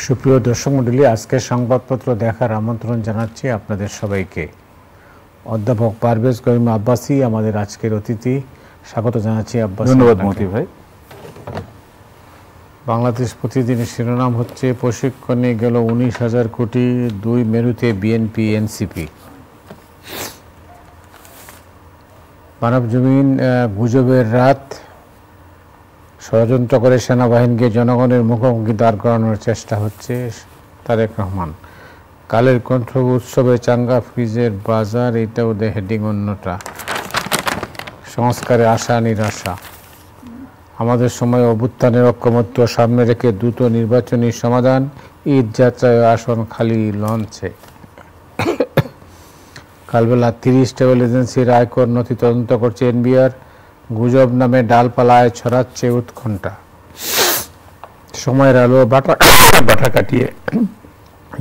সুপ্রিয় দর্শক মণ্ডলী, আজকে সংবাদপত্র দেখার আমন্ত্রণ জানাচ্ছি আপনাদের সবাইকে। অধ্যাপক পারভেজ করিম আব্বাসী আমাদের আজকের অতিথি। স্বাগত জানাচ্ছি আব্বাসী। ধন্যবাদ মতি ভাই। বাংলাদেশ প্রতিদিনের শিরোনাম হচ্ছে প্রশিক্ষণে গেল 19,000 কোটি, 2 মেরুতে বিএনপি এনসিপি। মানব জমিন গুজবের রাত, ষড়যন্ত্র করে সেনাবাহিনীকে জনগণের মুখোমুখি দাঁড় করানোর চেষ্টা হচ্ছে। তারেক রহমান। কালের কণ্ঠ উৎসবে চাঙ্গা ফ্রিজের বাজার, এটা ওদের হেডিং। অন্যটা সংস্কারে আশা নিরাশা। আমাদের সময় অভ্যুত্থানের ঐক্যমত্য সামনে রেখে দ্রুত নির্বাচনী সমাধান, ঈদ যাত্রায় আসন খালি লঞ্চে। কালবেলা 30 ট্রাভেল এজেন্সির আয়কর নথি তদন্ত করছে এনবিআর, গুজব নামে ডালপালায় ছড়াচ্ছে উৎকণ্ঠা। সময়ের আলো বাটা কাটিয়ে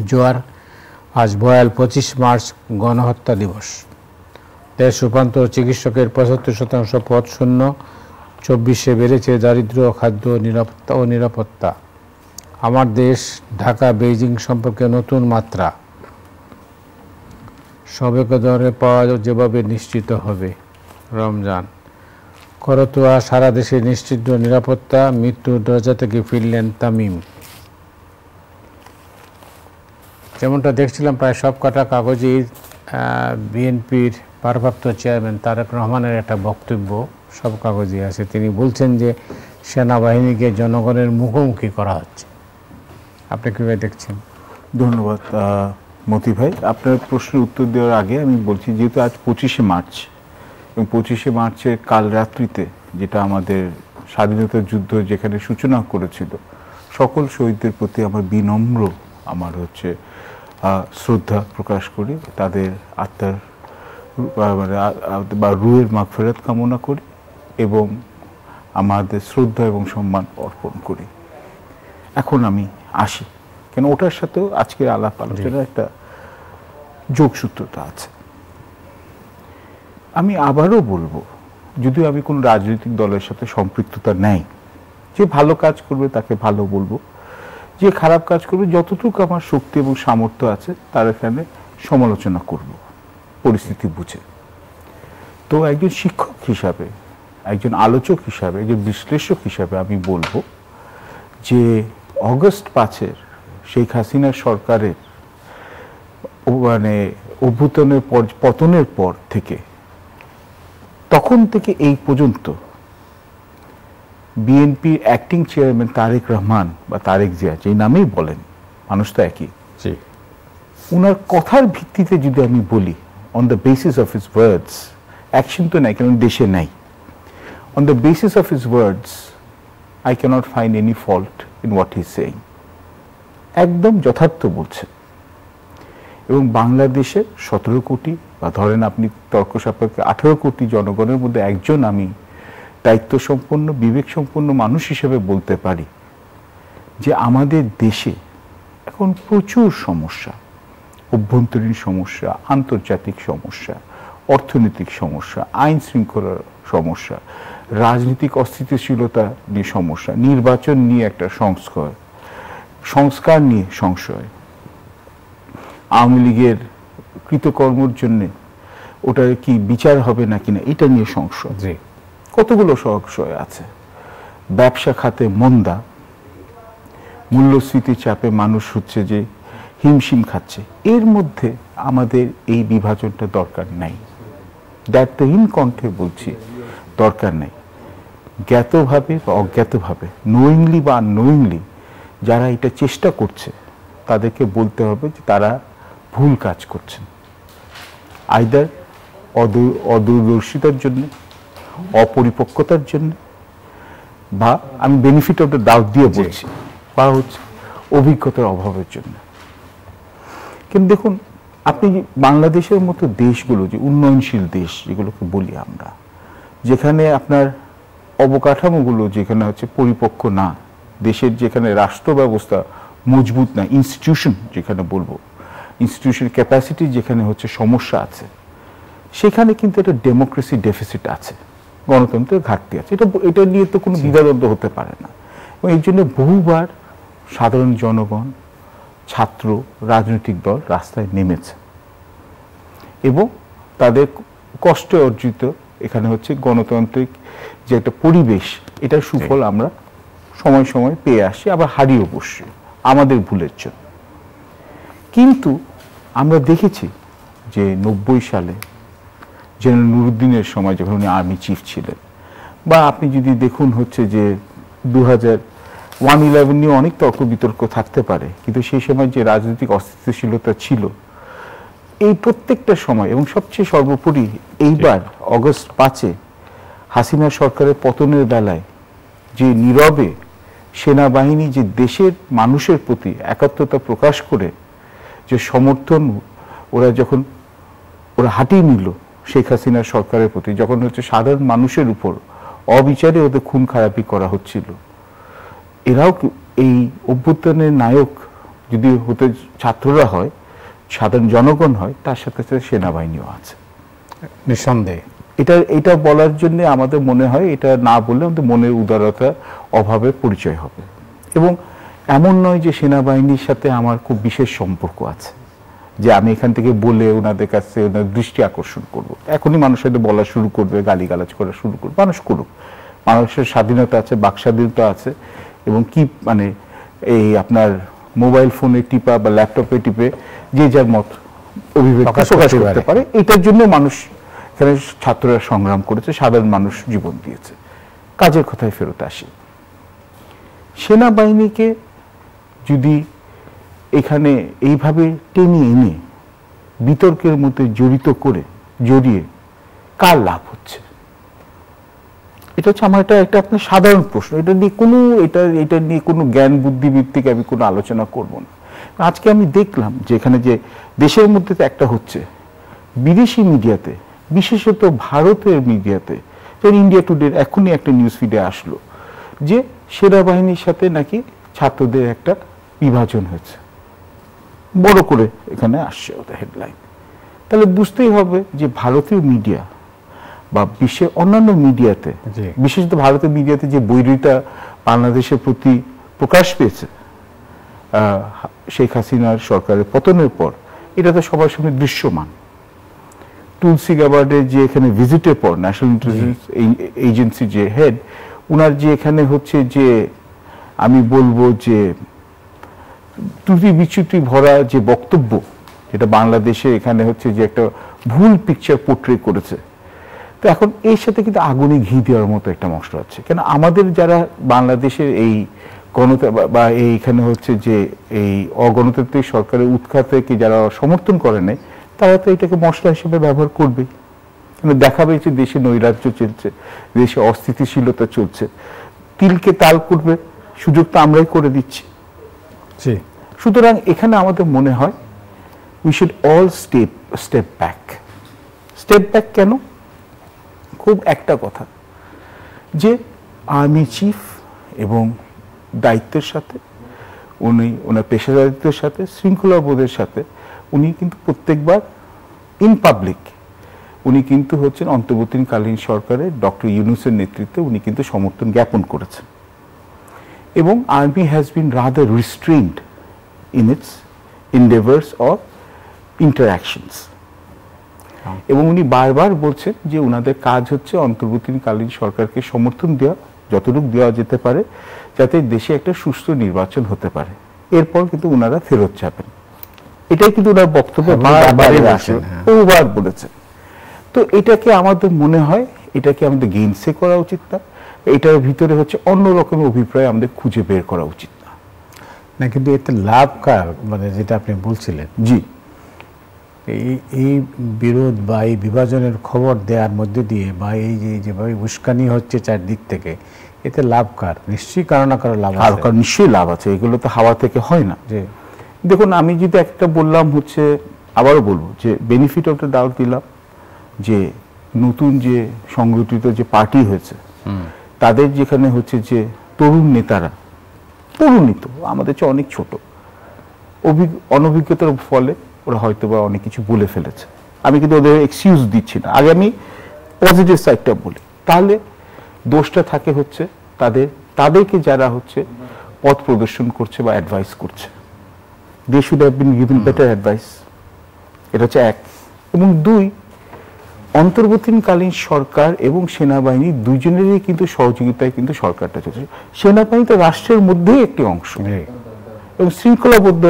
জোয়ার, আজ ভয়াল 25 মার্চ গণহত্যা দিবস। দেশ রূপান্তর, চিকিৎসকের 75% পদ শূন্য, 24-এ বেড়েছে দারিদ্র্য, খাদ্য নিরাপত্তা। আমার দেশ ঢাকা বেইজিং সম্পর্কে নতুন মাত্রা, সবে কদরে পাওয়া যেভাবে নিশ্চিত হবে। রমজান। করতোয়া, সারা দেশে নিশ্চিত নিরাপত্তা, মৃত্যুর দরজা থেকে ফিরলেন তামিম। যেমনটা দেখছিলাম প্রায় সব কটা কাগজেই বিএনপির ভারপ্রাপ্ত চেয়ারম্যান তারেক রহমানের একটা বক্তব্য সব কাগজে আছে। তিনি বলছেন যে সেনাবাহিনীকে জনগণের মুখোমুখি করা হচ্ছে। আপনি কীভাবে দেখছেন? ধন্যবাদ মতি ভাই। আপনার প্রশ্নের উত্তর দেওয়ার আগে আমি বলছি, যেহেতু আজ 25শে মার্চ এবং 25শে মার্চের কাল রাত্রিতে যেটা আমাদের স্বাধীনতা যুদ্ধ যেখানে সূচনা করেছিল, সকল শহীদদের প্রতি আমার বিনম্র শ্রদ্ধা প্রকাশ করি, তাদের আত্মার বা রুহের মাগফিরাত কামনা করি এবং আমাদের শ্রদ্ধা এবং সম্মান অর্পণ করি। এখন আমি আসি, কেন ওটার সাথেও আজকের আলাপ আলোচনার একটা যোগসূত্রতা আছে। আমি আবারও বলবো, যদিও আমি কোনো রাজনৈতিক দলের সাথে সম্পৃক্ততা নেই, যে ভালো কাজ করবে তাকে ভালো বলবো, যে খারাপ কাজ করবে যতটুকু আমার শক্তি এবং সামর্থ্য আছে তার এখানে সমালোচনা করব পরিস্থিতি বুঝে। তো একজন শিক্ষক হিসাবে, একজন আলোচক হিসাবে, একজন বিশ্লেষক হিসাবে আমি বলবো যে অগস্ট 5-এর শেখ হাসিনা সরকারের অভ্যুত্থানের পতনের পর থেকে, তখন থেকে এই পর্যন্ত বিএনপির অ্যাক্টিং চেয়ারম্যান তারেক রহমান বা তারেক জিয়া, যেই নামেই বলেন, মানুষ তো একই, উনার কথার ভিত্তিতে যদি আমি বলি, on the basis of his words, action তো নাই, কারণ দেশে নাই, on the basis of his words I cannot find any fault in what he is saying. একদম যথার্থ বলছে। এবং বাংলাদেশের 17 কোটি বা ধরেন আপনি তর্ক সাপেক্ষে 18 কোটি জনগণের মধ্যে একজন আমি দায়িত্ব সম্পন্ন, বিবেক সম্পন্ন মানুষ হিসেবে বলতে পারি যে আমাদের দেশে এখন প্রচুর সমস্যা, অভ্যন্তরীণ সমস্যা, আন্তর্জাতিক সমস্যা, অর্থনৈতিক সমস্যা, আইন শৃঙ্খলার সমস্যা, রাজনৈতিক অস্থিতিশীলতা নিয়ে সমস্যা, নির্বাচন নিয়ে একটা সংস্কার নিয়ে সংশয়, আওয়ামী লীগের কৃতকর্মের জন্য ওটার কি বিচার হবে না কিনা এটা নিয়ে সংশয়, কতগুলো সংশয় আছে। ব্যবসা খাতে মন্দা, মূল্যস্ফীতির চাপে মানুষ হচ্ছে যে হিমশিম খাচ্ছে। এর মধ্যে আমাদের এই বিভাজনটা দরকার নাই, দায়িত্বহীন কণ্ঠে বলছি দরকার নেই। জ্ঞাতভাবে বা অজ্ঞাতভাবে, নোয়িংলি বা আননোয়িংলি যারা এটা চেষ্টা করছে তাদেরকে বলতে হবে যে তারা ভুল কাজ করছেন, আইদার অদূরদর্শিতার জন্য, অপরিপক্কতার জন্য, বা আমি বেনিফিট অফ দ্য ডাউট দিয়ে বলছি, বা হচ্ছে অভিজ্ঞতার অভাবের জন্য। কিন্তু দেখুন, আপনি বাংলাদেশের মতো দেশগুলো, যে উন্নয়নশীল দেশ যেগুলোকে বলি আমরা, যেখানে আপনার অবকাঠামোগুলো যেখানে হচ্ছে পরিপক্ক না, দেশের যেখানে রাষ্ট্র ব্যবস্থা মজবুত না, ইনস্টিটিউশন যেখানে বলবো, ইনস্টিটিউশন ক্যাপাসিটি যেখানে হচ্ছে সমস্যা আছে, সেখানে কিন্তু একটা ডেমোক্রেসি ডেফিসিট আছে, গণতন্ত্রের ঘাটতি আছে। এটা নিয়ে তো কোনো দ্বিধাদ্বন্দ্ব হতে পারে না। এবং এই জন্য বহুবার সাধারণ জনগণ, ছাত্র রাজনৈতিক দল রাস্তায় নেমেছে এবং তাদের কষ্টে অর্জিত এখানে হচ্ছে গণতান্ত্রিক যে একটা পরিবেশ, এটার সুফল আমরা সময় সময় পেয়ে আসি, আবার হারিয়ে বসছি আমাদের ভুলের জন্য। কিন্তু আমরা দেখেছি যে 90 সালে জেনারেল নুরুদ্দিনের সময় যখন উনি আর্মি চিফ ছিলেন, বা আপনি যদি দেখুন হচ্ছে যে 2001-11 নিয়ে অনেক তর্ক বিতর্ক থাকতে পারে, কিন্তু সেই সময় যে রাজনৈতিক অস্থিতিশীলতা ছিল এই প্রত্যেকটা সময়, এবং সবচেয়ে সর্বোপরি এইবার অগস্ট 5-এ হাসিনা সরকারের পতনের বেলায় যে নীরবে সেনাবাহিনী যে দেশের মানুষের প্রতি একাত্মতা প্রকাশ করে যে সমর্থন ওরা হাঁটিয়ে নিল শেখ হাসিনা সরকারের প্রতি, যখন হচ্ছে সাধারণ মানুষের উপর অবিচারে ওদের খুন খারাপি করা হচ্ছিল, এরাও এই অভ্যুত্থানের নায়ক যদি হতে ছাত্ররা হয়, সাধারণ জনগণ হয়, তার সাথে সাথে সেনাবাহিনীও আছে নিঃসন্দেহে। এটা বলার জন্য আমাদের মনে হয় এটা না বললে আমাদের মনের উদারতা অভাবে পরিচয় হবে। এবং এমন নয় যে সেনাবাহিনীর সাথে আমার খুব বিশেষ সম্পর্ক আছে যে আমি এখান থেকে বলে ওনাদের কাছে ওনার দৃষ্টি আকর্ষণ করব। এখনই মানুষ হয়তো বলা শুরু করবে, গালিগালাজ করা শুরু করবে, মানুষ করুক, মানুষের স্বাধীনতা আছে, বাক স্বাধীনতা আছে, এবং কি মানে এই আপনার মোবাইল ফোনে টিপা বা ল্যাপটপে টিপে যে যার মত অভিব্যক্তি প্রকাশ করতে পারে। এটার জন্য মানুষ এখানে ছাত্ররা সংগ্রাম করেছে, সাধারণ মানুষ জীবন দিয়েছে। কাজের কথায় ফেরত আসি, সেনাবাহিনীকে যদি এখানে এইভাবে টেনে এনে বিতর্কের মধ্যে জড়িয়ে কার লাভ হচ্ছে? এটা হচ্ছে আমার একটা আপনার সাধারণ প্রশ্ন। এটা নিয়ে কোনো জ্ঞান বুদ্ধিভিত্তিক আমি কোনো আলোচনা করব না। আজকে আমি দেখলাম যে এখানে যে দেশের মধ্যে তো একটা হচ্ছে, বিদেশি মিডিয়াতে, বিশেষত ভারতের মিডিয়াতে, যেমন ইন্ডিয়া টুডে এখনই একটা নিউজ ফিডে আসলো যে সেনাবাহিনীর সাথে নাকি ছাত্রদের একটা বিভাজন হয়েছে, বড় করে এখানে আসছে ওদের হেডলাইন। তাহলে বুঝতেই হবে যে ভারতীয় মিডিয়া বা বিশ্বের অন্যান্য মিডিয়াতে, বিশেষত ভারতের মিডিয়াতে যে বৈরিতা বাংলাদেশের প্রতি প্রকাশ পেয়েছে শেখ হাসিনার সরকারের পতনের পর, এটা তো সবার সামনে দৃশ্যমান। তুলসী গাবার্ডের যে এখানে ভিজিটের পর ন্যাশনাল ইন্টেলিজেন্স এজেন্সি যে হেড, উনার যে এখানে হচ্ছে যে আমি বলবো যে ত্রুটি বিচ্যুতি ভরা যে বক্তব্য, যেটা বাংলাদেশে এখানে হচ্ছে যে একটা ভুল পিকচার পোট্রে করেছে, তো এখন এর সাথে কিন্তু আগুনে ঘি দেওয়ার মতো একটা মশলা আছে। কেন আমাদের যারা বাংলাদেশের এই বা এইখানে হচ্ছে যে এই অগণতান্ত্রিক সরকারের উৎখাত থেকে যারা সমর্থন করে নেয়, তারা তো এটাকে মশলা হিসেবে ব্যবহার করবে, কিন্তু দেখাবে যে দেশে নৈরাজ্য চলছে, দেশে অস্থিতিশীলতা চলছে, তিলকে তাল করবে সুযোগ তো আমরাই করে দিচ্ছি। সুতরাং এখানে আমাদের মনে হয় we should all step back. কেন? খুব একটা কথা যে আর্মি চিফ এবং দায়িত্বের সাথে ওনার পেশাদারিত্বের সাথে, শৃঙ্খলাবোধের সাথে উনি কিন্তু প্রত্যেকবার ইন পাবলিক উনি কিন্তু হচ্ছেন অন্তর্বর্তীকালীন সরকারের ডক্টর ইউনূসের নেতৃত্বে উনি কিন্তু সমর্থন জ্ঞাপন করেছেন, এবং army has been rather restrained in its endeavors or interactions, এবং উনি বারবার বলছেন যে ওনাদের কাজ হচ্ছে অন্তর্বর্তীকালীন সরকারকে সমর্থন দেওয়া, যতটুকু দেওয়া যেতে পারে, যাতে দেশে একটা সুষ্ঠু নির্বাচন হতে পারে, এরপর কিন্তু ওনারা ফেরত যাবেন। এটাই কিন্তু ওনার বক্তব্য বহুবার বলেছেন। তো এটাকে আমাদের মনে হয় এটাকে আমাদের গেইনসে করা উচিত না, এটার ভিতরে হচ্ছে অন্য রকমের অভিপ্রায় আমাদের খুঁজে বের করা উচিত না। না, কিন্তু এতে লাভ কার, মানে যেটা আপনি বলছিলেন, জি, এই বিরোধ বা এই বিভাজনের খবর দেওয়ার মধ্যে দিয়ে বা এই যেভাবে উস্কানি হচ্ছে চারদিক থেকে, এতে লাভ কার? নিশ্চয়ই কারো না কারো লাভ আছে। নিশ্চয়ই লাভ আছে, এগুলো তো হাওয়া থেকে হয় না। দেখুন, আমি যদি একটা বললাম হচ্ছে, আবারও বলবো যে বেনিফিট অফ দ্য ডাউট দিলাম যে নতুন যে সংগঠিত যে পার্টি হয়েছে, তাদের যেখানে হচ্ছে যে তরুণ নেতারা, তরুণই তো আমাদের চেয়ে অনেক ছোট, অনভিজ্ঞতার ফলে ওরা হয়তো বা অনেক কিছু বলে ফেলেছে। আমি কিন্তু ওদের এক্সকিউজ দিচ্ছি না, আগে আমি পজিটিভ সাইডটা বলি। তাহলে দোষটা থাকে হচ্ছে তাদেরকে যারা হচ্ছে পথ প্রদর্শন করছে বা অ্যাডভাইস করছে, they should have been given better advice. এটা হচ্ছে এক। এবং দুই, অন্তর্বর্তীকালীন সরকার এবং সেনাবাহিনী দুজনেরই কিন্তু সহযোগিতায় কিন্তু সরকারটা চলছে। সেনাবাহিনী তো রাষ্ট্রের মধ্যেই একটি অংশ এবং শৃঙ্খলাবদ্ধ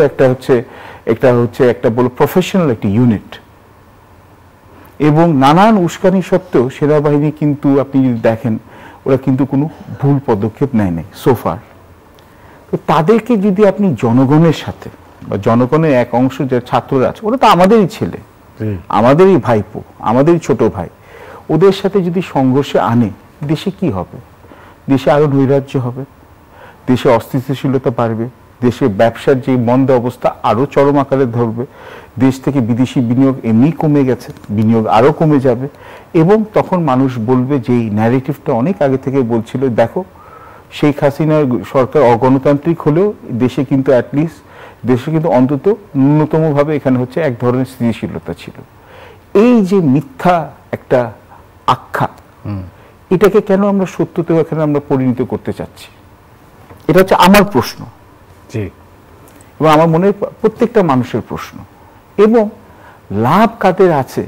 একটা বলো প্রফেশনাল একটি ইউনিট, এবং নানান উস্কানি সত্ত্বেও সেনাবাহিনী কিন্তু আপনি যদি দেখেন ওরা কিন্তু কোনো ভুল পদক্ষেপ নেয় নাই সোফার। তো তাদেরকে যদি আপনি জনগণের সাথে বা জনগণের এক অংশ যে ছাত্ররা আছে, ওরা তো আমাদেরই ছেলে, আমাদেরই ভাইপো, আমাদেরই ছোট ভাই, ওদের সাথে যদি সংঘর্ষে আনে, দেশে কি হবে? দেশে আরো নৈরাজ্য হবে, দেশে অস্থিতিশীলতা বাড়বে, দেশে ব্যবসার যে মন্দা অবস্থা আরো চরম আকারে ধরবে, দেশ থেকে বিদেশি বিনিয়োগ এমনি কমে গেছে, বিনিয়োগ আরো কমে যাবে, এবং তখন মানুষ বলবে যে এই ন্যারেটিভটা অনেক আগে থেকে বলছিল, দেখো শেখ হাসিনার সরকার অগণতান্ত্রিক হলেও দেশে কিন্তু অ্যাটলিস্ট দেশে কিন্তু অন্তত ন্যূনতমভাবে এখানে হচ্ছে এক ধরনের স্থিতিশীলতা ছিল। এই যে মিথ্যা একটা আখ্যা, এটাকে কেন আমরা সত্যতে এখানে আমরা পরিণত করতে চাচ্ছি? এটা হচ্ছে আমার প্রশ্ন এবং আমার মনে প্রত্যেকটা মানুষের প্রশ্ন। এবং লাভ কাদের আছে?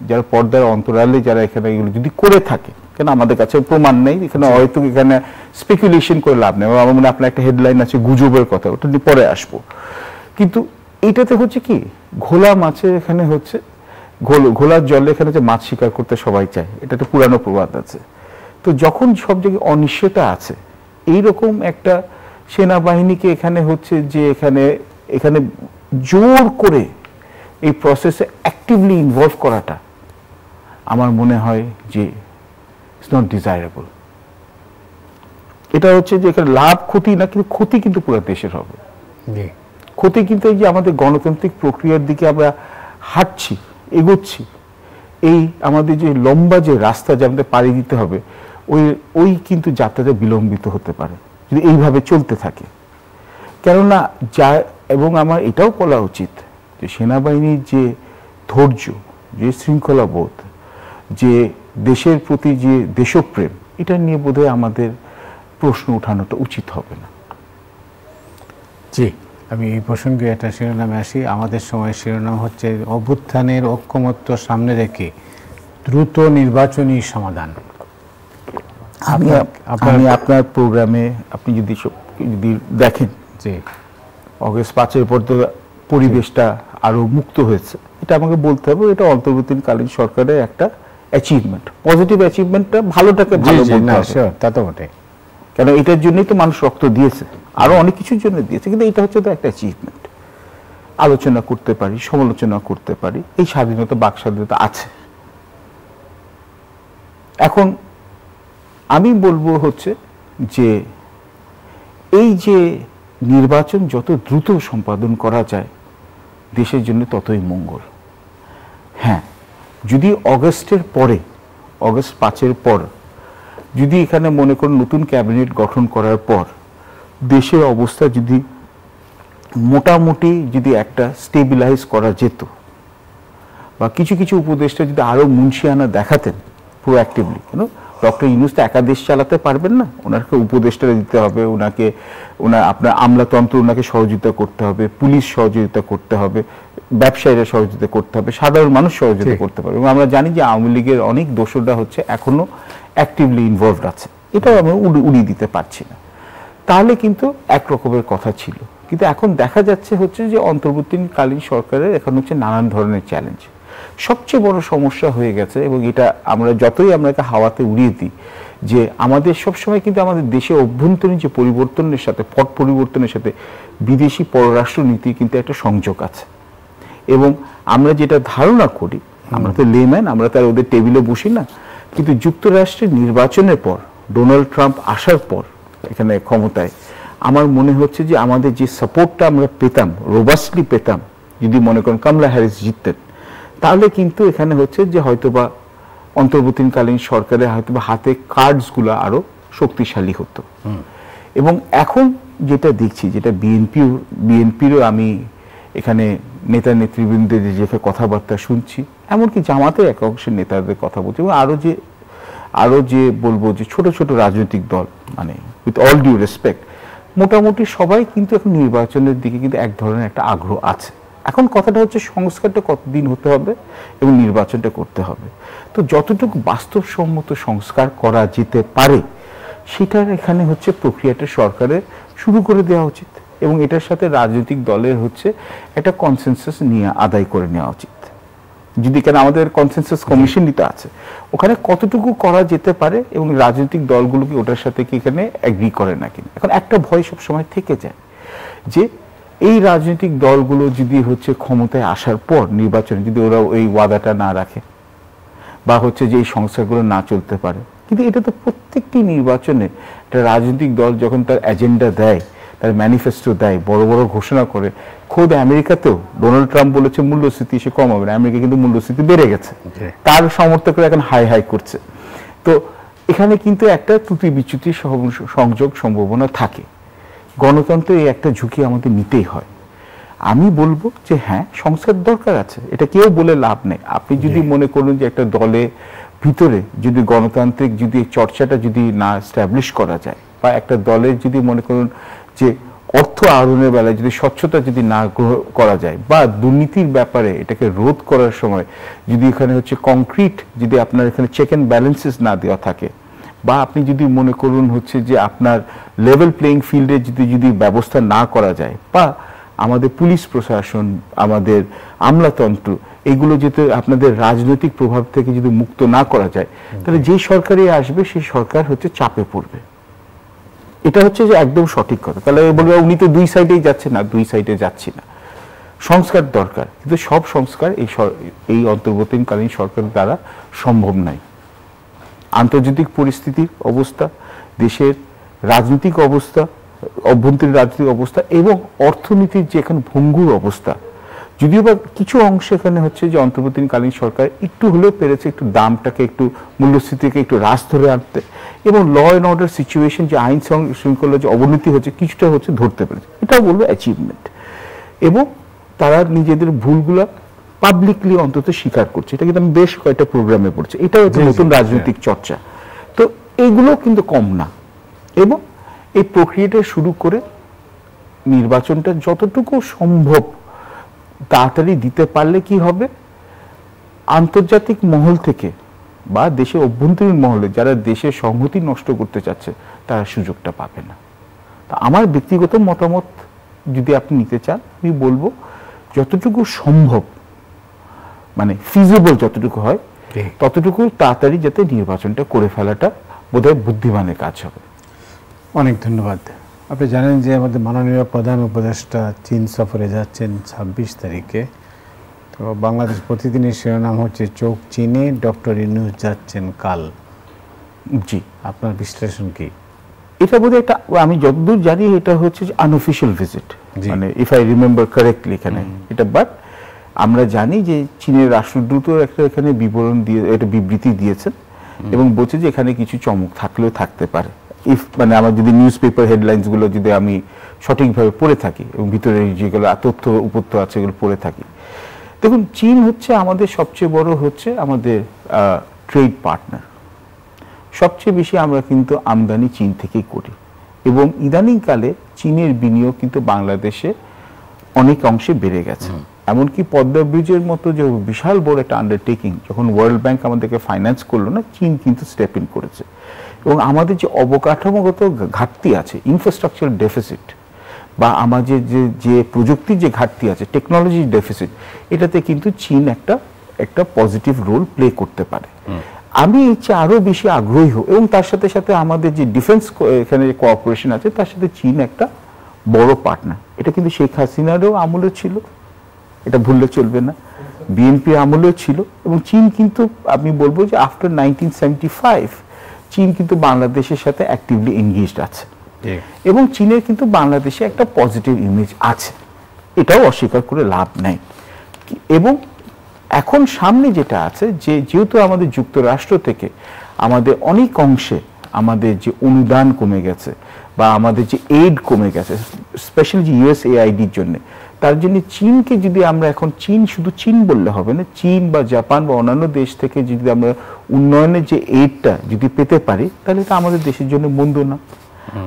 যারা পর্দার অন্তরালে যারা এখানে এগুলো যদি করে থাকে, কেন আমাদের কাছে প্রমাণ নেই, এখানে হয়তো এখানে স্পেকুলেশন করে লাভ নেই। আমার মনে আপনার একটা হেডলাইন আছে গুজবের কথা, ওটা নিয়ে পরে আসবো। কিন্তু এটাতে হচ্ছে কি, ঘোলা মাছের এখানে হচ্ছে ঘোলার জলে এখানে যে মাছ শিকার করতে সবাই চায়, এটা একটা পুরানো প্রবাদ আছে। তো যখন সব জায়গায় অনিশ্চয়তা আছে, এইরকম একটা সেনাবাহিনীকে এখানে হচ্ছে যে এখানে জোর করে এই প্রসেসে অ্যাক্টিভলি ইনভলভ করাটা আমার মনে হয় যে ইটস নট ডিজায়ারেবল। এটা হচ্ছে যে এখানে লাভ ক্ষতি না, কিন্তু ক্ষতি কিন্তু পুরো দেশের হবে। ক্ষতি কিন্তু এই যে আমাদের গণতান্ত্রিক প্রক্রিয়ার দিকে আমরা হাঁটছি, এগোচ্ছি, এই আমাদের যে লম্বা যে রাস্তা যে আমাদের পাড়ি দিতে হবে, ওই কিন্তু যাত্রাটা বিলম্বিত হতে পারে যদি এইভাবে চলতে থাকে। কেননা এবং আমার এটাও বলা উচিত যে সেনাবাহিনীর যে ধৈর্য, যে শৃঙ্খলাবোধ, যে দেশের প্রতি যে দেশপ্রেম, এটা নিয়ে বোধহয় আমাদের প্রশ্ন উঠানোটা উচিত হবে না। জি, আমি এই প্রসঙ্গে একটা শিরোনামে আসি। আমাদের সময় শিরোনাম হচ্ছে অভ্যুত্থানের ঐক্যমত্য সামনে রেখে দ্রুত নির্বাচনী সমাধান। আমি আপনার প্রোগ্রামে আপনি যদি দেখেন যে অগস্ট 5-এর পর তো পরিবেশটা আরো মুক্ত হয়েছে, এটা আমাকে বলতে হবে। এটা অন্তর্বর্তীকালীন সরকারের একটা অ্যাচিভমেন্ট, পজিটিভ অ্যাচিভমেন্টটা, ভালোটাকে ভালো বলতে হবে, তা তো বটে। কেন এটার জন্যই তো মানুষ রক্ত দিয়েছে, আরো অনেক কিছুর জন্য দিয়েছে, কিন্তু এটা হচ্ছে তো একটা অ্যাচিভমেন্ট। আলোচনা করতে পারি, সমালোচনা করতে পারি, এই স্বাধীনতা, বাক স্বাধীনতা আছে। এখন আমি বলবো হচ্ছে যে এই যে নির্বাচন যত দ্রুত সম্পাদন করা যায় দেশের জন্য ততই মঙ্গল। হ্যাঁ, যদি অগস্টের পরে, অগস্ট 5-এর পর যদি এখানে মনে করুন নতুন ক্যাবিনেট গঠন করার পর দেশের অবস্থা যদি মোটামুটি যদি একটা স্টেবিলাইজ করা যেত, বা কিছু কিছু উপদেষ্টা যদি আরো মুন্সিয়ানা দেখাতেন প্রোঅ্যাক্টিভলি, কেন ডক্টর ইউনূস তো একা দেশ চালাতে পারবেন না, ওনাকে উপদেষ্টারা দিতে হবে, আপনার আমলাতন্ত্র ওনাকে সহযোগিতা করতে হবে, পুলিশ সহযোগিতা করতে হবে, ব্যবসায়ীরা সহযোগিতা করতে হবে, সাধারণ মানুষ সহযোগিতা করতে পারবে। এবং আমরা জানি যে আওয়ামী লীগের অনেক দোসররা হচ্ছে এখনো অ্যাক্টিভলি ইনভলভড আছে, এটাও আমরা উড়িয়ে দিতে পারছি না। তাহলে কিন্তু এক রকমের কথা ছিল, কিন্তু এখন দেখা যাচ্ছে হচ্ছে যে অন্তর্বর্তীকালীন সরকারের এখন হচ্ছে নানান ধরনের চ্যালেঞ্জ। সবচেয়ে বড় সমস্যা হয়ে গেছে, এবং এটা আমরা যতই আমরা হাওয়াতে উড়িয়ে দিই, যে আমাদের সবসময় কিন্তু আমাদের দেশে অভ্যন্তরীণ যে পরিবর্তনের সাথে, পট পরিবর্তনের সাথে বিদেশি পররাষ্ট্র নীতি কিন্তু একটা সংযোগ আছে। এবং আমরা যেটা ধারণা করি, আমরা তো লেম্যান, আমরা তো আর ওদের টেবিলে বসি না, কিন্তু যুক্তরাষ্ট্রের নির্বাচনের পর, ডোনাল্ড ট্রাম্প আসার পর এখানে ক্ষমতায়, আমার মনে হচ্ছে যে আমাদের যে সাপোর্টটা আমরা পেতাম, রোবাস্টলি পেতাম, যদি মনে করেন কমলা হ্যারিস জিততেন, তাহলে কিন্তু এখানে হচ্ছে যে হয়তোবা অন্তর্বর্তীকালীন সরকারের হয়তোবা হাতে কার্ডসগুলো আরো শক্তিশালী হতো। এবং এখন যেটা দেখছি, যেটা বিএনপিরও আমি এখানে নেতা নেতৃবৃন্দের যে কথাবার্তা শুনছি, এমনকি জামাতের এক অংশের নেতাদের কথা বলছি, এবং আরো যে বলবো যে ছোট ছোট রাজনৈতিক দল, মানে উইথ অল ডিউ রেসপেক্ট, মোটামুটি সবাই কিন্তু এখন নির্বাচনের দিকে কিন্তু এক ধরনের একটা আগ্রহ আছে। এখন কথাটা হচ্ছে সংস্কারটা কতদিন হতে হবে এবং নির্বাচনটা করতে হবে। তো যতটুকু বাস্তবসম্মত সংস্কার করা যেতে পারে সেটার এখানে হচ্ছে প্রক্রিয়াটা সরকারের শুরু করে দেওয়া উচিত এবং এটার সাথে রাজনৈতিক দলের হচ্ছে একটা কনসেনসাস নিয়ে আদায় করে নেওয়া উচিত। যদি কেন আমাদের কনসেনসাস কমিশনই তো আছে, ওখানে কতটুকু করা যেতে পারে এবং রাজনৈতিক দলগুলোকে ওটার সাথে কি এখানে এগ্রি করে না কিনা। এখন একটা ভয় সবসময় থেকে যায় যে এই রাজনৈতিক দলগুলো যদি হচ্ছে ক্ষমতায় আসার পর নির্বাচনে যদি ওরা ওই ওয়াদাটা না রাখে বা হচ্ছে যে এই সংস্কারগুলো না চলতে পারে, কিন্তু এটা তো প্রত্যেকটি নির্বাচনে একটা রাজনৈতিক দল যখন তার এজেন্ডা দেয়, তার ম্যানিফেস্টো দেয়, বড় বড় ঘোষণা করে, খোদ আমেরিকাতেও ডোনাল্ড ট্রাম্প বলেছে মূল্যস্ফীতি এসে কম হবে না, আমেরিকা কিন্তু মূল্যস্ফীতি বেড়ে গেছে, তার সমর্থকরা এখন হাই হাই করছে। তো এখানে কিন্তু একটা ত্রুটি বিচ্যুতি সংযোগ সম্ভাবনা থাকে। গণতন্ত্রে এই একটা ঝুঁকি আমাদের নিতেই হয়। আমি বলবো যে হ্যাঁ, সংস্কার দরকার আছে, এটা কেউ বলে লাভ নেই। আপনি যদি মনে করুন যে একটা দলে ভিতরে যদি গণতান্ত্রিক যদি চর্চাটা যদি না এস্টাবলিশ করা যায়, বা একটা দলের যদি মনে করুন যে অর্থ আহরণের বেলায় যদি স্বচ্ছতা যদি না করা যায়, বা দুর্নীতির ব্যাপারে এটাকে রোধ করার সময় যদি এখানে হচ্ছে কংক্রিট যদি আপনার এখানে চেক অ্যান্ড ব্যালেন্সেস না দেওয়া থাকে, বা আপনি যদি মনে করুন হচ্ছে যে আপনার লেভেল প্লেইং ফিল্ডে যদি ব্যবস্থা না করা যায়, বা আমাদের পুলিশ প্রশাসন, আমাদের আমলাতন্ত্র, এগুলো যেতে আপনাদের রাজনৈতিক প্রভাব থেকে যদি মুক্ত না করা যায়, তাহলে যে সরকারই আসবে সেই সরকার হচ্ছে চাপে পড়বে। এটা হচ্ছে যে একদম সঠিক কথা। তাহলে বলবে উনি তো দুই সাইডেই যাচ্ছে না, দুই সাইডে যাচ্ছি না। সংস্কার দরকার, কিন্তু সব সংস্কার এই অন্তর্বর্তীকালীন সরকার দ্বারা সম্ভব নয়। আন্তর্জাতিক পরিস্থিতির অবস্থা, দেশের রাজনৈতিক অবস্থা, অভ্যন্তরীণ রাজনৈতিক অবস্থা এবং অর্থনীতির যে এখন ভঙ্গুর অবস্থা, যদিও বা কিছু অংশ এখানে হচ্ছে যে অন্তর্বর্তীকালীন সরকার একটু হলেও পেরেছে একটু দামটাকে একটু মূল্যস্ফীতিকে একটু হ্রাস ধরে আনতে, এবং ল অ্যান্ড অর্ডার সিচুয়েশন যে আইন শৃঙ্খলা যে অবনতি হচ্ছে কিছুটা হচ্ছে ধরতে পেরেছে, এটাও বলবো অ্যাচিভমেন্ট। এবং তারা নিজেদের ভুলগুলা পাবলিকলি অন্তত স্বীকার করছে। এটা কিন্তু আমি বেশ কয়েকটা প্রোগ্রামে পড়ছি, এটা হচ্ছে নতুন রাজনৈতিক চর্চা। তো এইগুলো কিন্তু কম না। এবং এই প্রক্রিয়াটা শুরু করে নির্বাচনটা যতটুকু সম্ভব তাড়াতাড়ি দিতে পারলে কি হবে, আন্তর্জাতিক মহল থেকে বা দেশের অভ্যন্তরীণ মহলে যারা দেশের সংহতি নষ্ট করতে চাচ্ছে তারা সুযোগটা পাবে না। তা আমার ব্যক্তিগত মতামত যদি আপনি নিতে চান, আমি বলবো যতটুকু সম্ভব, মানে ফিজিবল যতটুকু হয় ততটুকু তাড়াতাড়ি যাতে নির্বাচনটা করে ফেলাটা বোধহয় বুদ্ধিমানের কাজ হবে। অনেক ধন্যবাদ। আপনি জানেন যে আমাদের মাননীয় প্রধান উপদেষ্টা চীন সফরে যাচ্ছেন 26 তারিখে। তো বাংলাদেশ প্রতিদিনের শিরোনাম হচ্ছে চোখ চীনে, ডক্টর ইউনূস যাচ্ছেন কাল। জি, আপনার বিশ্লেষণ কি? এটা বোধহয় একটা, আমি যতদূর জানি এটা হচ্ছে আনঅফিশিয়াল ভিজিট, মানে ইফ আই রিমেম্বার কারেক্টলি এখানে এটা। বাট আমরা জানি যে চীনের রাষ্ট্রদূত একটা এখানে বিবরণ দিয়ে একটা বিবৃতি দিয়েছেন এবং বলছে যে এখানে কিছু চমক থাকলেও থাকতে পারে। ইফ মানে আমার যদি নিউজ পেপার হেডলাইন্স গুলো যদি আমি সঠিকভাবে পড়ে থাকি এবং ভিতরে যেগুলো তথ্য উপত্য আছে এগুলো পড়ে থাকি। দেখুন, চীন হচ্ছে আমাদের সবচেয়ে বড় হচ্ছে আমাদের ট্রেড পার্টনার। সবচেয়ে বেশি আমরা কিন্তু আমদানি চীন থেকেই করি এবং ইদানিংকালে চীনের বিনিয়োগ কিন্তু বাংলাদেশে অনেক অংশে বেড়ে গেছে। এমনকি পদ্মা ব্রিজের মতো যে বিশাল বড় একটা আন্ডারটেকিং যখন ওয়ার্ল্ড ব্যাংক আমাদেরকে ফাইন্যান্স করলো না, চীন কিন্তু স্টেপ ইন করেছে। এবং আমাদের যে অবকাঠামোগত ঘাটতি আছে, ইনফ্রাস্ট্রাকচার ডেফিসিট, বা আমাদের যে প্রযুক্তির যে ঘাটতি আছে, টেকনোলজির ডেফিসিট, এটাতে কিন্তু চীন একটা পজিটিভ রোল প্লে করতে পারে। আমি ইচ্ছে আরো বেশি আগ্রহী হোক এবং তার সাথে সাথে আমাদের যে ডিফেন্স এখানে যে কোঅপারেশন আছে তার সাথে চীন একটা বড় পার্টনার। এটা কিন্তু শেখ হাসিনারও আমলে ছিল, এটা ভুললে চলবে না, বিএনপি আমলেও ছিল। এবং চীন কিন্তু আমি বলবো যে আফটার 1975 চীন কিন্তু বাংলাদেশের সাথে অ্যাক্টিভলি এনগেজড আছে এবং চীনের কিন্তু বাংলাদেশে একটা পজিটিভ ইমেজ আছে, এটাও অস্বীকার করে লাভ নাই। এবং এখন সামনে যেটা আছে যে যেহেতু আমাদের যুক্তরাষ্ট্র থেকে আমাদের অনেক অংশে আমাদের যে অনুদান কমে গেছে বা আমাদের যে এইড কমে গেছে, স্পেশালি যে ইউএসএআইডির জন্য, তার জন্য চীনকে যদি আমরা এখন শুধু চীন বললে হবে না, চীন বা জাপান বা অন্যান্য দেশ থেকে যদি আমরা উন্নয়নের যে এইডটা যদি পেতে পারি তাহলে এটা আমাদের দেশের জন্য মন্দ না।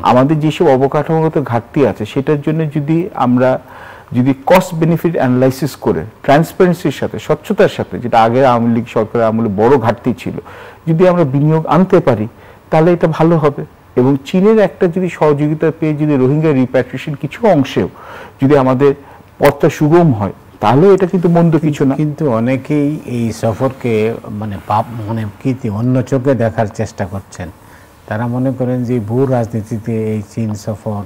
আমাদের যেসব অবকাঠামোগত ঘাটতি আছে সেটার জন্য যদি কস্ট বেনিফিট অ্যানালাইসিস করে ট্রান্সপারেন্সির সাথে, স্বচ্ছতার সাথে, যেটা আগে আওয়ামী লীগ সরকারের আমলে বড় ঘাটতি ছিল, যদি আমরা বিনিয়োগ আনতে পারি তাহলে এটা ভালো হবে। এবং চীনের একটা যদি সহযোগিতা পেয়ে যদি রোহিঙ্গা রিপ্যাট্রিয়েশন কিছু অংশেও যদি আমাদের পথটা সুগম হয় তাহলে এটা কিন্তু মন্দ কিছু না। কিন্তু অনেকেই এই সফরকে মানে অন্য চোখে দেখার চেষ্টা করছেন। তারা মনে করেন যে ভূ রাজনীতিতে এই চীন সফর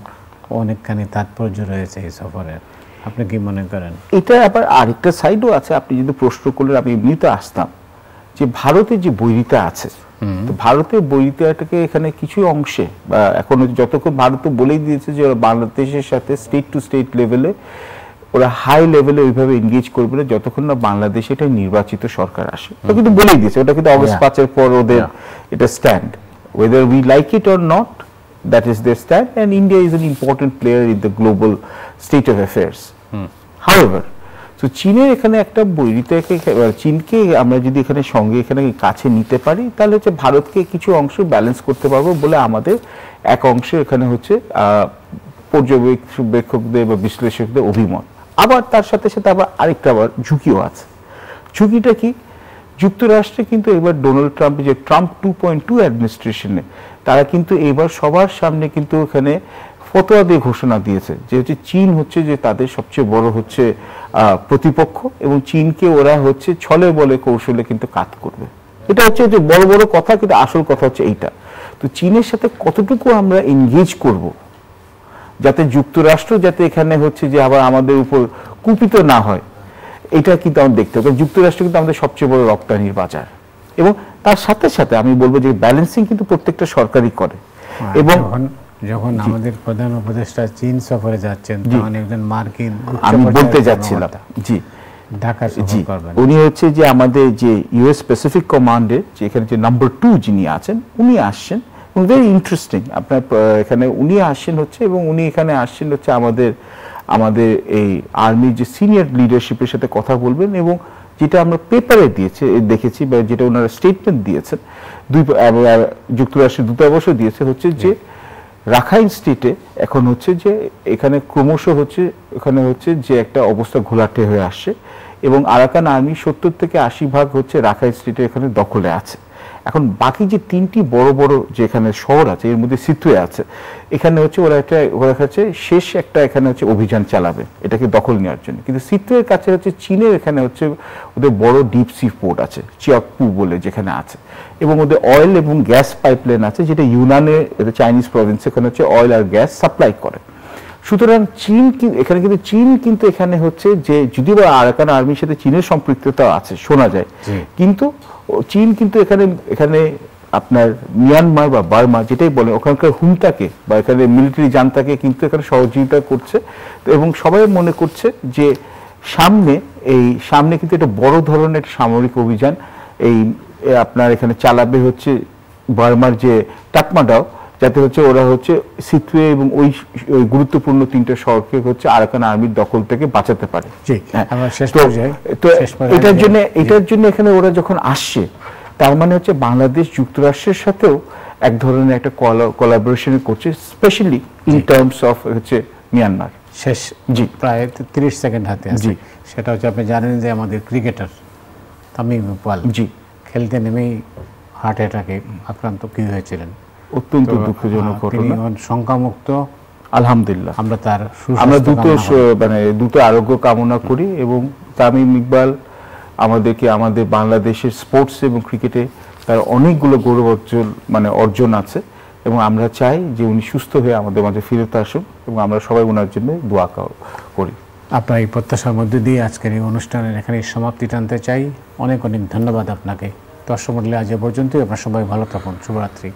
অনেকখানি তাৎপর্য রয়েছে এই সফরের। আপনি কি মনে করেন? এটা আবার আরেকটা সাইডও আছে। আপনি যদি প্রশ্ন করলেন, আমি এমনিতে আসতাম যে ভারতের যে বৈরিতা আছে, তো ভারতের বৈরিতাটাকে এখানে কিছু অংশে বা এখন যতক্ষণ ভারত বলেই দিয়েছে যে ওরা বাংলাদেশের সাথে স্টেট টু স্টেট লেভেলে ওরা হাই লেভেলে ওইভাবে এনগেজ করবে না যতক্ষণ না বাংলাদেশে এটা নির্বাচিত সরকার আসে। ওটা কিন্তু বলেই দিয়েছে, ওটা কিন্তু অগস্ট 5-এর পর ওদের এটা stand, whether we like it or not, that is their stand, and India is an important player in the global state of affairs. However, so চীনের এখানে একটা বৈরিতাকে, চীনকে আমরা যদি এখানে সঙ্গে এখানে কাছে নিতে পারি তাহলে হচ্ছে ভারতকে কিছু অংশ ব্যালেন্স করতে পারবো বলে আমাদের এক অংশে এখানে হচ্ছে পর্যবেক্ষকদের বা বিশ্লেষকদের অভিমত। আবার তার সাথে সাথে আবার আরেকটা আবার ঝুঁকিও আছে। ঝুঁকিটা কি? যুক্তরাষ্ট্রে কিন্তু এবার ডোনাল্ড ট্রাম্পের যে ট্রাম্প 2.2 অ্যাডমিনিস্ট্রেশনে তারা কিন্তু এবার সবার সামনে কিন্তু এখানে ফতোয়া দিয়ে ঘোষণা দিয়েছে যে হচ্ছে চীন হচ্ছে যে তাদের সবচেয়ে বড় হচ্ছে প্রতিপক্ষ এবং চীনকে ওরা হচ্ছে ছলে বলে কৌশলে কিন্তু কাজ করবে। এটা হচ্ছে যে বড় বড় কথা, কিন্তু আসল কথা হচ্ছে এইটা। তো চীনের সাথে কতটুকু আমরা এনগেজ করব যাতে যুক্তরাষ্ট্র যাতে এখানে হচ্ছে যে আবার আমাদের উপর কুপিত না হয়, এটা কিন্তু আমরা দেখতে হবে। যুক্তরাষ্ট্র কিন্তু আমাদের সবচেয়ে বড় রপ্তানির বাজার এবং তার সাথে সাথে আমি বলবো যে ব্যালেন্সিং কিন্তু প্রত্যেকটা সরকারই করে। এবং যখন আমাদের প্রধান উপদেষ্টা চীন সফরে যাচ্ছেন তখন একজন মার্কিন, আমি বলতে যাচ্ছিলাম, জি ঢাকা সফর করবেন, উনি হচ্ছে যে আমাদের যে ইউএস প্যাসিফিক কমান্ডের যে এখানে যে নাম্বার 2 যিনি আছেন উনি আসছেন এবং ভেরি ইন্টারেস্টিং আপনার এখানে উনি আসছেন হচ্ছে এবং উনি এখানে আসছেন হচ্ছে আমাদের এই আর্মির যে সিনিয়র লিডারশিপের সাথে কথা বলবেন এবং যেটা আমরা পেপারে দেখেছি বা যেটা ওনারা স্টেটমেন্ট দিয়েছেন, যুক্তরাষ্ট্রের দূতাবাসও দিয়েছে হচ্ছে যে রাখাইন স্টেটে এখন হচ্ছে যে এখানে ক্রমশ হচ্ছে এখানে হচ্ছে যে একটা অবস্থা ঘোলাটে হয়ে আসছে এবং আরাকান আর্মি 70-80% হচ্ছে রাখাইন স্টেটে এখানে দখলে আছে। এখন বাকি যে 3টি বড় বড় যে এখানে শহর আছে এর মধ্যে সিতুয়ে আছে, এখানে হচ্ছে ওরা কাছে শেষ একটা এখানে হচ্ছে অভিযান চালাবে এটাকে দখল নেওয়ার জন্য। কিন্তু সিতুয়ের কাছে হচ্ছে চীনের এখানে হচ্ছে ওদের বড় ডিপ সি পোর্ট আছে চিয়াকপু বলে যেখানে আছে এবং ওদের অয়েল এবং গ্যাস পাইপলাইন আছে যেটা ইউনানের চাইনিজ প্রভিন্স এখানে হচ্ছে অয়েল আর গ্যাস সাপ্লাই করে। সুতরাং চীন এখানে কিন্তু চীন কিন্তু এখানে হচ্ছে যে যদিও আরাকান আর্মির সাথে চীনের সম্পৃক্ততা আছে শোনা যায়, কিন্তু চীন কিন্তু এখানে আপনার মিয়ানমার বা বার্মা যেটাই বলে ওখানকার হুমতাকে বা এখানে মিলিটারি জান্তাকে কিন্তু এখানে সহযোগিতা করছে এবং সবাই মনে করছে যে সামনে কিন্তু একটা বড় ধরনের সামরিক অভিযান এই আপনার এখানে চালাবে হচ্ছে বার্মার যে টাকমাডাও, যাতে হচ্ছে ওরা হচ্ছে সিতুয়ে এবং ওই গুরুত্বপূর্ণ 3টে শহরকে হচ্ছে আরাকান আর্মির দখল থেকে বাঁচাতে পারে। তো এটার জন্য এখানে ওরা যখন আসছে তার মানে হচ্ছে বাংলাদেশ যুক্তরাষ্ট্রের সাথেও এক ধরনের একটা কোলাবোরেশন করছে, স্পেশালি ইন টার্মস অফ হচ্ছে মিয়ানমার। শেষ প্রায় 30 সেকেন্ড হাতে আছে, সেটা হচ্ছে আপনি জানেন যে আমাদের ক্রিকেটার তামিম ইকবাল খেলতে নেমেই হার্ট অ্যাটাকে আক্রান্ত কি হয়েছিলেন, অত্যন্ত দুঃখজনক ঘটনা। সংখ্যামুক্ত আলহামদুলিল্লাহ, আমরা দ্রুত আরোগ্য কামনা করি এবং তামিম ইকবাল আমাদের বাংলাদেশের স্পোর্টস এবং ক্রিকেটে তার অনেকগুলো গৌরব অর্জন আছে এবং আমরা চাই যে উনি সুস্থ হয়ে আমাদের মাঝে ফিরতে আসুন এবং আমরা সবাই ওনার জন্য দোয়া করি। আপনার এই প্রত্যাশার মধ্যে দিয়ে আজকের এই অনুষ্ঠানের এখানে সমাপ্তি টানতে চাই। অনেক অনেক ধন্যবাদ আপনাকে। দর্শক মণ্ডলী আজ এ পর্যন্তই। আপনার সবাই ভালো থাকুন। শুভরাত্রি।